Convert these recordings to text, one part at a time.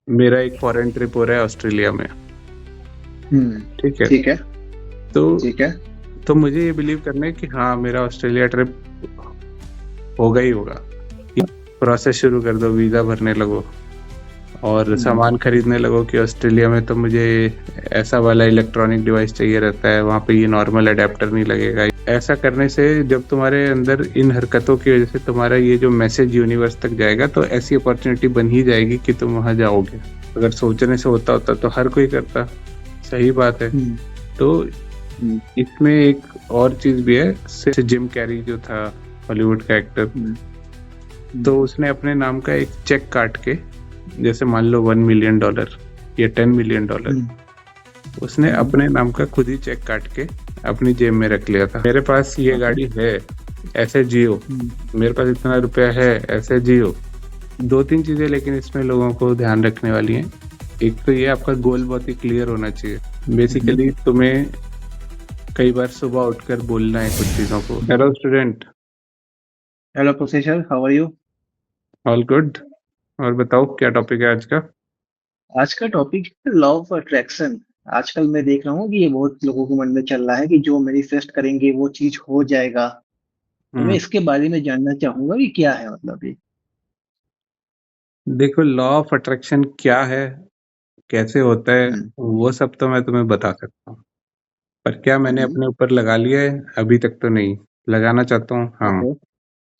मेरा एक foreign trip हो रहा है ऑस्ट्रेलिया में। ठीक है। ठीक है। तो ठीक है। तो मुझे ये बिलीव करना है कि हाँ, मेरा ऑस्ट्रेलिया ट्रिप होगा ही होगा। प्रोसेस शुरू कर दो, वीज़ा भरने लगो और सामान खरीदने लगो कि ऑस्ट्रेलिया में तो मुझे ऐसा वाला इलेक्ट्रॉनिक डिवाइस चाहिए रहता है, वहाँ पे ये नॉर्मल अडेप्टर नहीं लगेगा। ऐसा करने से जब तुम्हारे अंदर इन हरकतों की वजह से तुम्हारा ये जो मैसेज यूनिवर्स तक जाएगा, तो ऐसी अपॉर्चुनिटी बन ही जाएगी कि तुम वहाँ जाओगे। अगर सोचने से होता तो हर कोई करता। सही बात है। तो इसमें एक और चीज भी है, जैसे जिम कैरी जो था हॉलीवुड का एक्टर, तो उसने अपने नाम का एक चेक काट के, जैसे मान लो $1 मिलियन या $10 मिलियन, उसने अपने नाम का खुद ही चेक काट के अपनी जेब में रख लिया था। मेरे पास ये गाड़ी है, ऐसे जियो। मेरे पास इतना रुपया है, ऐसे जियो। 2-3 चीजें लेकिन इसमें लोगों को ध्यान रखने वाली हैं। एक तो ये, आपका गोल बहुत ही क्लियर होना चाहिए। बेसिकली तुम्हें कई बार सुबह उठकर बोलना है कुछ चीजों को। Hello student. Hello professor, how are you? All good. और बताओ क्या टॉपिक है आज का? आज का टॉपिक है लॉ ऑफ अट्रैक्शन। आजकल मैं देख रहा हूँ कि ये बहुत लोगों के मन में चल रहा है कि जो मैनिफेस्ट करेंगे वो चीज हो जाएगा। तो मैं इसके बारे में जानना चाहूंगा कि क्या है मतलब ये। देखो, लॉ ऑफ अट्रैक्शन क्या है, कैसे होता है, वो सब तो मैं तुम्हें बता सकता हूँ, पर क्या मैंने अपने ऊपर लगा लिया है? अभी तक तो नहीं। लगाना चाहता हूँ, हाँ। ओके।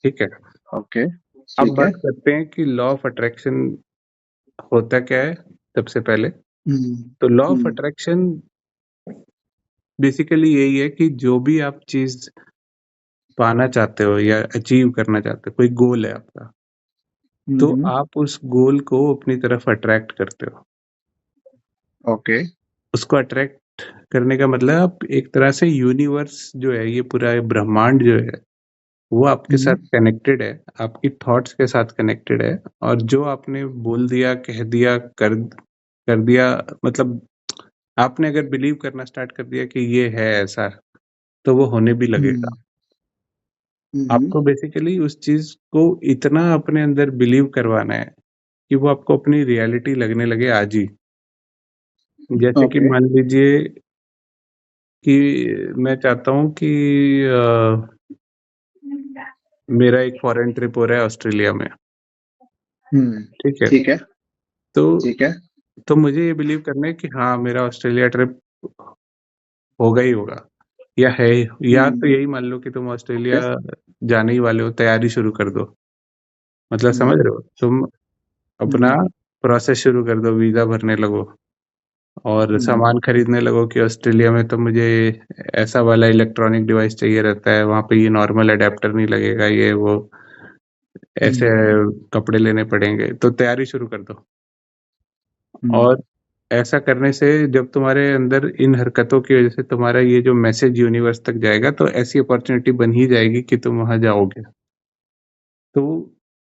ठीक है। ओके। अब ठीक है। बात करते हैं कि लॉ ऑफ अट्रैक्शन होता क्या है। सबसे पहले तो लॉ ऑफ अट्रैक्शन बेसिकली यही है कि जो भी आप चीज पाना चाहते हो या अचीव करना चाहते हो, कोई गोल है आपका, तो आप उस गोल को अपनी तरफ अट्रैक्ट करते हो। ओके। उसको अट्रैक्ट करने का मतलब, आप एक तरह से यूनिवर्स जो है, ये पूरा ब्रह्मांड जो है, वो आपके साथ कनेक्टेड है, आपकी थॉट्स के साथ कनेक्टेड है। और जो आपने बोल दिया, कह दिया, कर दिया, मतलब आपने अगर बिलीव करना स्टार्ट कर दिया कि ये है ऐसा, तो वो होने भी लगेगा। आपको बेसिकली उस चीज को इतना अपने अंदर बिलीव करवाना है कि वो आपको अपनी रियलिटी लगने लगे आज ही। जैसे कि ओके। मान लीजिए कि मैं चाहता हूँ कि मेरा एक फॉरेन ट्रिप हो रहा है ऑस्ट्रेलिया में। ठीक है। ठीक है। तो ठीक है। तो मुझे ये बिलीव करना है कि हाँ, मेरा ऑस्ट्रेलिया ट्रिप होगा ही होगा, या है। या तो यही मान लो कि तुम ओके। ऑस्ट्रेलिया जाने ही वाले हो, तैयारी शुरू कर दो। मतलब समझ रहे हो, तुम अपना प्रोसेस शुरू कर दो, वीजा भरने लगो और सामान खरीदने लगो कि ऑस्ट्रेलिया में तो मुझे ऐसा वाला इलेक्ट्रॉनिक डिवाइस चाहिए रहता है, वहाँ पे ये नॉर्मल अडेप्टर नहीं लगेगा, ये वो ऐसे कपड़े लेने पड़ेंगे, तो तैयारी शुरू कर दो। और ऐसा करने से जब तुम्हारे अंदर इन हरकतों की वजह से तुम्हारा ये जो मैसेज यूनिवर्स तक जाएगा, तो ऐसी अपॉर्चुनिटी बन ही जाएगी कि तुम वहां जाओगे। तो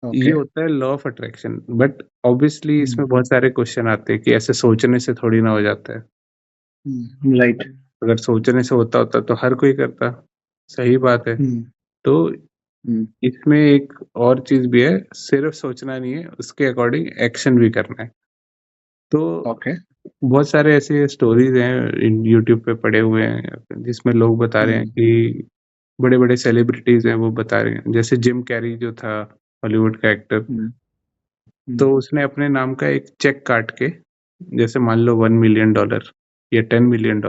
ये ओके। होता है law of attraction. But obviously इसमें बहुत सारे क्वेश्चन आते हैं कि ऐसे सोचने से थोड़ी ना हो जाता है। राइट। अगर सोचने से होता तो हर कोई करता। सही बात है। तो इसमें एक और चीज भी है, सिर्फ सोचना नहीं है, उसके अकॉर्डिंग एक्शन भी करना है। तो ओके। बहुत सारे ऐसे स्टोरीज हैं यूट्यूब पे पड़े हुए हैं, जिसमें लोग बता रहे हैं कि बड़े बड़े सेलिब्रिटीज हैं, वो बता रहे हैं। जैसे जिम कैरी जो था हॉलीवुड का एक्टर, तो उसने अपने नाम का एक चेक काट के, जैसे मान लो $1 मिलियन या $10 मिलियन,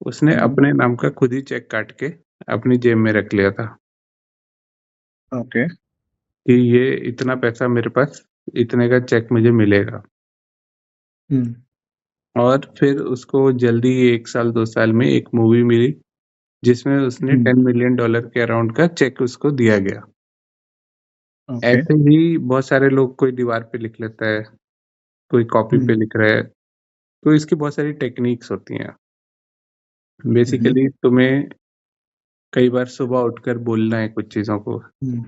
उसने अपने नाम का खुद ही चेक काट के अपनी जेब में रख लिया था ओके। कि ये इतना पैसा मेरे पास, इतने का चेक मुझे मिलेगा। और फिर उसको जल्दी 1 साल 2 साल में एक मूवी मिली, जिसमें उसने $10 मिलियन के अराउंड का चेक उसको दिया गया। ओके। ऐसे ही बहुत सारे लोग, कोई दीवार पे लिख लेता है, कोई कॉपी पे लिख रहा है। तो इसकी बहुत सारी टेक्निक्स होती हैं। बेसिकली तुम्हें कई बार सुबह उठकर बोलना है कुछ चीज़ों को।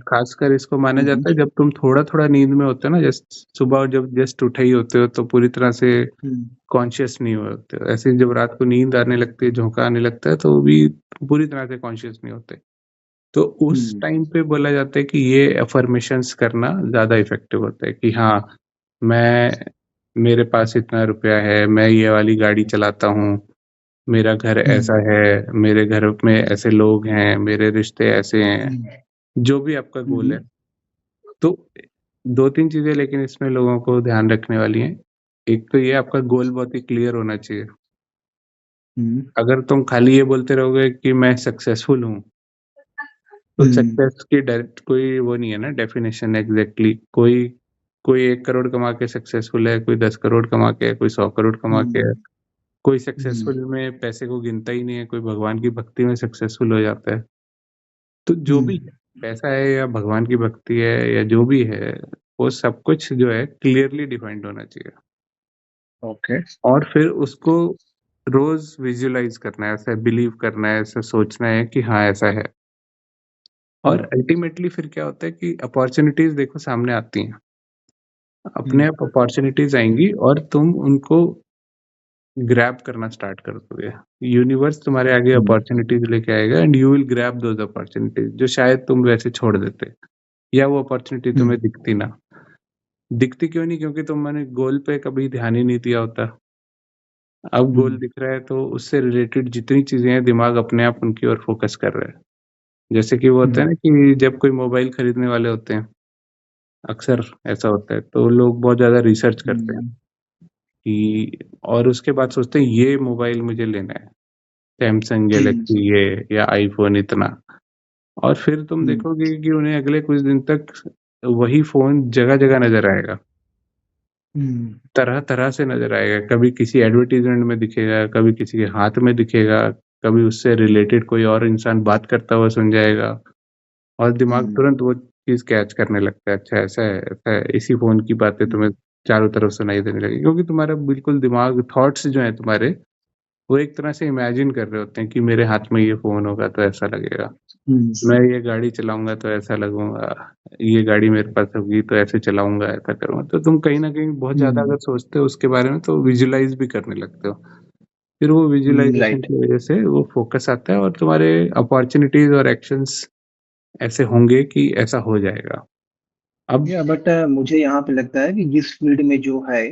खासकर इसको माना जाता है जब तुम थोड़ा-थोड़ा नींद में होते हो ना, जस्ट सुबह जब जस्ट उठे ही होते हो, तो पूरी तरह से कॉन्शियस नहीं होते हो। ऐसे ही जब रात को नींद आने लगती है, झोंका आने लगता है, तो भी पूरी तरह से कॉन्शियस नहीं होते। तो उस टाइम पे बोला जाता है कि ये अफ़र्मेशंस करना ज़्यादा इफ़ेक्टिव होता है कि हाँ, मैं मेरे पास इतना रुपया है, मैं ये वाली गाड़ी चलाता हूँ, मेरा घर ऐसा है, मेरे घर में ऐसे लोग हैं, मेरे रिश्ते ऐसे हैं, जो भी आपका गोल है। तो 2-3 चीज़ें लेकिन इसमें लोगों को ध्यान रखने वाली हैं। एक तो ये आपका गोल बहुत ही क्लियर होना चाहिए। अगर तुम खाली ये बोलते रहोगे कि मैं सक्सेसफुल हूँ, तो सक्सेस की डायरेक्ट कोई वो नहीं है ना डेफिनेशन एग्ज़ैक्टली। कोई 1 करोड़ कमा के सक्सेसफुल है, कोई 10 करोड़ कमा के है, कोई 100 करोड़ कमा के है। कोई सक्सेसफुल में पैसे को गिनता ही नहीं है, कोई भगवान की भक्ति में सक्सेसफुल हो जाता है। तो जो भी है, पैसा है या भगवान की भक्ति है या जो भी है, वो सब कुछ जो है क्लियरली डिफाइंड होना चाहिए। ओके। और फिर उसको रोज़ विजुअलाइज़ करना है, ऐसा बिलीव करना है, ऐसा सोचना है कि हाँ, ऐसा है। और अल्टीमेटली फिर क्या होता है कि अपॉर्च्युनिटीज़ देखो सामने आती हैं। अपने आप अपॉर्च्युनिटीज़ आएँगी और तुम उनको ग्रैब करना स्टार्ट कर दोगे। यूनिवर्स तुम्हारे आगे अपॉर्च्युनिटीज़ लेके आएगा and you will grab those opportunities जो शायद तुम वैसे छोड़ देते या वो अपॉर्च्युनिटी तुम्हें दिखती ना। दिखती क्यों नहीं? क्योंकि तुमने गोल पे कभी ध्यान ही नहीं दिया होता। अब गोल दिख रहा है तो उससे रिलेटेड जितनी चीज़ें हैं दिमाग अपने आप उनकी ओर फ़ोकस कर रहा है। जैसे कि वो होता है ना कि जब कोई मोबाइल खरीदने वाले होते हैं, अक्सर ऐसा होता है, तो लोग बहुत ज़्यादा रिसर्च करते हैं कि और उसके बाद सोचते हैं ये मोबाइल मुझे लेना है, सैमसंग गैलेक्सी ये या आईफ़ोन इतना। और फिर तुम देखोगे कि उन्हें अगले कुछ दिन तक वही फ़ोन जगह-जगह नज़र आएगा। तरह-तरह से नज़र आएगा, कभी किसी एडवर्टाइज़मेंट में दिखेगा, कभी किसी के हाथ में दिखेगा, कभी उससे रिलेटेड कोई और इंसान बात करता हुआ सुन जाएगा और दिमाग तुरंत वो चीज़ कैच करने लगता है, अच्छा ऐसा है, इसी फ़ोन की बातें तुम्हें चारों तरफ सुनाई देने लगेगी क्योंकि तुम्हारा बिल्कुल दिमाग थॉट्स जो हैं तुम्हारे, वो एक तरह से इमेजिन कर रहे होते हैं कि मेरे हाथ में ये फ़ोन होगा तो ऐसा लगेगा, मैं ये गाड़ी चलाऊँगा तो ऐसा लगूँगा, ये गाड़ी मेरे पास होगी तो ऐसे चलाऊँगा, ऐसा करूँगा। तो तुम कहीं न कहीं बहुत ज़्यादा अगर सोचते हो उसके बारे में तो विजुअलाइज़ भी करने लगते हो। फिर वो विजुअलाइज़ेशन राइट। की वज़ह से वो फ़ोकस आता है और तुम्हारे अपॉर्च्युनिटीज़ और एक्शंस ऐसे होंगे कि ऐसा हो जाएगा। अब या बट मुझे यहाँ पे लगता है कि जिस फील्ड में जो है,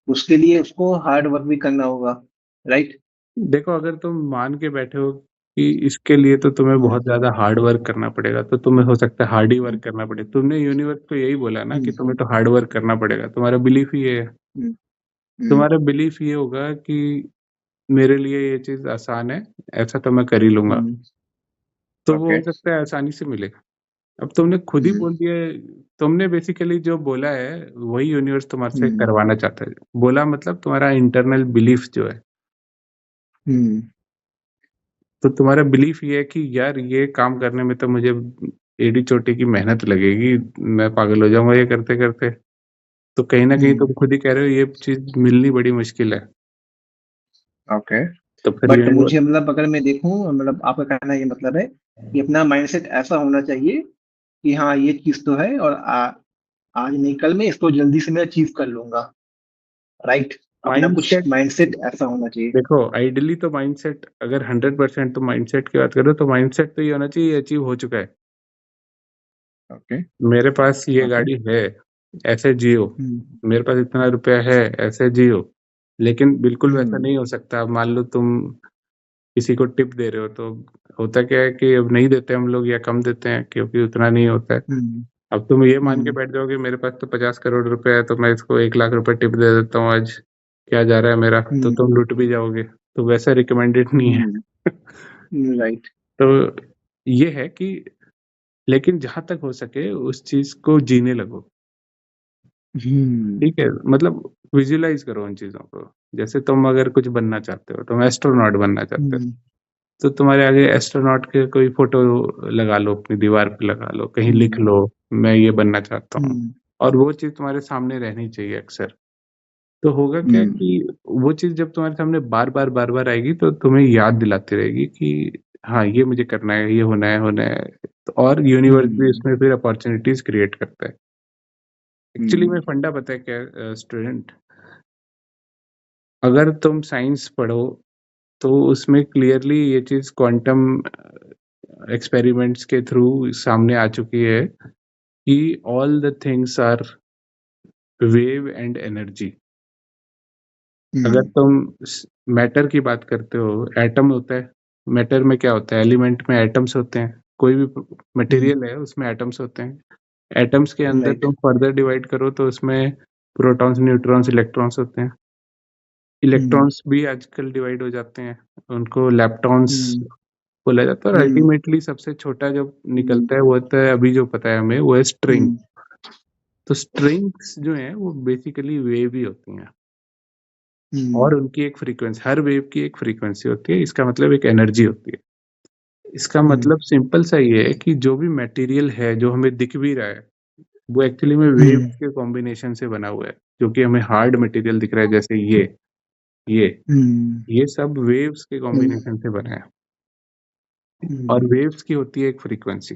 उसके लिए उसको हार्ड वर्क भी करना होगा, राइट? देखो अगर तुम मान के बैठे हो कि इसके लिए तो तुम्हें हुँ, बहुत ज़्यादा हार्ड वर्क करना पड़ेगा, तो तुम्हें हो सकता है हार्ड ही वर्क करना पड़े। तुमने यूनिवर्स को यही बोला ना हुँ, कि तुम्हें तो हार्ड वर्क करना पड़ेगा, तुम्हारा बिलीफ ही ये है। हुँ, हुँ, तुम्हारा बिलीफ ये होगा कि मेरे लिए ये चीज़ आसान है, ऐसा तो मैं कर ही लूँगा। हुँ, तो वो ओके। हो सकता है आसानी से मिले। अब तुमने खुद ही हुँ, बोल दिया है तुमने बेसिकली जो बोला है, वही यूनिवर्स तुम्हारे से हुँ, करवाना चाहता है। बोला मतलब तुम्हारा इंटरनल बिलीफ जो है, हुँ, तो तुम्हारा बिलीफ ये है कि यार ये काम करने में तो मुझे एड़ी-चोटी की मेहनत लगेगी, मैं पागल हो जाऊँगा ये करते-करते। तो कहीं न कहीं तुम हुँ, खुद ही कह रहे हो ये चीज़ मिलनी बड़ी मुश्किल है। ओके। तो फिर बट यूनिवर्स मुझे मतलब अगर मैं देखूँ मतलब आपका कहना ये मतलब है कि अपना माइंडसेट ऐसा होना चाहिए कि हाँ, ये चीज़ तो है और आज नहीं कल मैं इसको जल्दी से मैं अचीव कर लूँगा, राइट? अपना कुछ माइंडसेट माइंडसेट ऐसा होना चाहिए। देखो आइडियली तो माइंडसेट अगर 100% तुम माइंडसेट की बात करो तो माइंडसेट तो ये होना चाहिए ये अचीव हो चुका है। ओके, मेरे पास ये ओके। गाड़ी है, ऐसे जियो। हुँ, मेरे पास इतना रुपया है, ऐसे जियो। लेकिन बिल्कुल वैसा हुँ, नहीं हो सकता। अब मान लो तुम किसी को टिप दे रहे हो तो होता क्या है कि अब नहीं देते हम लोग या कम देते हैं क्योंकि उतना नहीं होता है। हुँ, अब तुम ये मान के हुँ, बैठ जाओगे मेरे पास तो 50 करोड़ रुपए है तो मैं इसको 1 लाख रुपए टिप दे देता हूँ आज, क्या जा रहा है मेरा? तो हुँ, तुम लुट भी जाओगे। तो वैसा रिकमेंडेड नहीं है। हुँ, राइट। तो ये है कि लेकिन जहाँ तक हो सके उस चीज़ को जीने लगो। हुँ, ठीक है? मतलब विज़ुअलाइज़ करो उन चीज़ों को। जैसे तुम अगर कुछ बनना चाहते हो, तुम एस्ट्रोनॉट बनना चाहते हो, हुँ, तो तुम्हारे आगे एस्ट्रोनॉट के कोई फ़ोटो लगा लो, अपनी दीवार पे लगा लो, कहीं लिख हुँ, लो, मैं ये बनना चाहता हूँ। हुँ, और वो चीज़ तुम्हारे सामने रहनी चाहिए अक्सर। तो होगा क्या हुँ, कि वो चीज़ जब तुम्हारे सामने बार-बार, बार-बार आएगी तो तुम्हें याद दिलाती रहेगी कि हाँ, ये मुझे करना है, ये होना है, होना है। तो और यूनिवर्स भी हुँ, इसमें फिर अपॉर्च्युनिटीज़ क्रिएट करता है। एक्चुअली में हुँ, फंडा पता है क्या है स्टूडेंट अगर तुम साइंस पढ़ो तो उसमें क्लियरली ये चीज़ क्वांटम एक्सपेरिमेंट्स के थ्रू सामने आ चुकी है कि all the things are wave and energy. अगर तुम मैटर की बात करते हो, एटम होता है, मैटर में क्या होता है, एलिमेंट में एटम्स होते हैं, कोई भी मटेरियल है उसमें एटम्स होते हैं। एटम्स के अंदर राइट। तुम फर्दर डिवाइड करो तो उसमें प्रोटॉन्स, न्यूट्रॉन्स, इलेक्ट्रॉन्स होते हैं। इलेक्ट्रॉन्स भी आजकल डिवाइड हो जाते हैं, उनको लैप्टॉन्स बोला जाता है। और अल्टीमेटली सबसे छोटा जो निकलता है वो होता है, अभी जो पता है हमें, वो है स्ट्रिंग। तो स्ट्रिंग्स जो है वो बेसिकली वेव ही होती हैं, और उनकी एक फ्रीक्वेंसी, हर वेव की एक फ्रीक्वेंसी होती है। इसका मतलब एक एनर्जी होती है। इसका मतलब सिंपल सा ये है कि जो भी मटेरियल है जो हमें दिख भी रहा है, वो एक्चुअली में वेव के कॉम्बिनेशन से बना हुआ है। जो कि हमें हार्ड मटेरियल दिख रहा है, जैसे ये सब वेव्स के कॉम्बिनेशन से बना है। और वेव्स की होती है एक फ्रीक्वेंसी।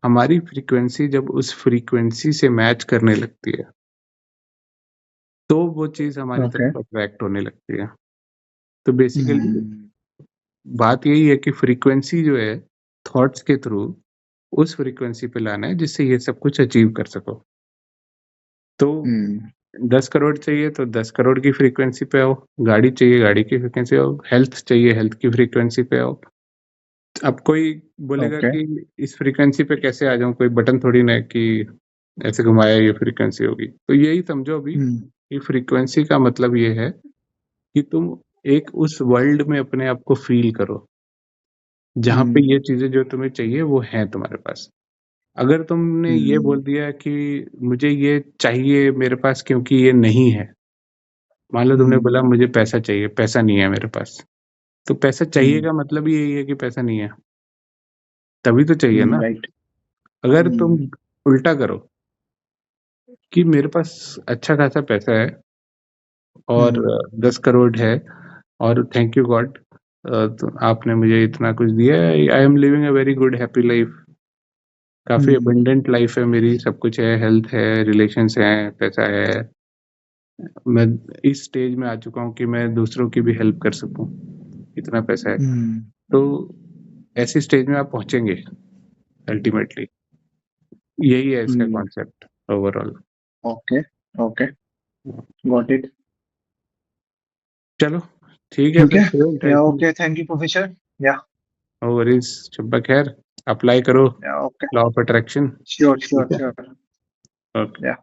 हमारी फ्रीक्वेंसी जब उस फ्रीक्वेंसी से मैच करने लगती है, तो वो चीज हमारी तरफ अट्रैक्ट होने लगती है। तो बेसिकली बात यही है कि फ्रीक्वेंसी जो है, थॉट्स के थ्रू उस फ्रीक्वेंसी पे लाना है जिससे ये सब कुछ अचीव कर सको। तो 10 करोड़ चाहिए तो 10 करोड़ की फ्रीक्वेंसी पे आओ, गाड़ी चाहिए गाड़ी की फ्रीक्वेंसी आओ, हेल्थ चाहिए हेल्थ की फ्रीक्वेंसी पे आओ। अब कोई बोलेगा कि इस फ्रीक्वेंसी पे कैसे आ जाऊं, कोई बटन थोड़ी ना है कि ऐसे घुमाया ये फ्रीक्वेंसी होगी। तो यही समझो अभी कि फ्रीक्वेंसी का मतलब ये है कि तुम एक उस वर्ल्ड में अपने आप को फील करो जहाँ पे ये चीजें जो तुम्हें चाहिए वो हैं तुम्हारे पास। अगर तुमने ये बोल दिया कि मुझे ये चाहिए मेरे पास क्योंकि ये नहीं है, मान लो तुमने बोला मुझे पैसा चाहिए, पैसा नहीं है मेरे पास, तो पैसा चाहिए का मतलब ही यही है कि पैसा नहीं है, तभी तो चाहिए ना। राइट। अगर तुम उल्टा करो कि मेरे पास अच्छा खासा पैसा है और 10 करोड़ है और थैंक यू गॉड, तो आपने मुझे इतना कुछ दिया है, I am living a very good happy life, काफी अबंडेंट लाइफ है मेरी, सब कुछ है, हेल्थ है, रिलेशंस हैं, पैसा है, मैं इस स्टेज में आ चुका हूँ कि मैं दूसरों की भी हेल्प कर सकूं, इतना पैसा है। तो ऐसी स्टेज में आप पहुंचेंगे अल्टीमेटली। यही है इसका concept overall. Okay got it. चलो ठीक है ठीक फिर, है। कोई या interesting. Okay, thank you professor. या नो वरीज, शब्बा खैर, अप्लाई करो okay, law of attraction. Sure ठीक है, श्योर। ओके। या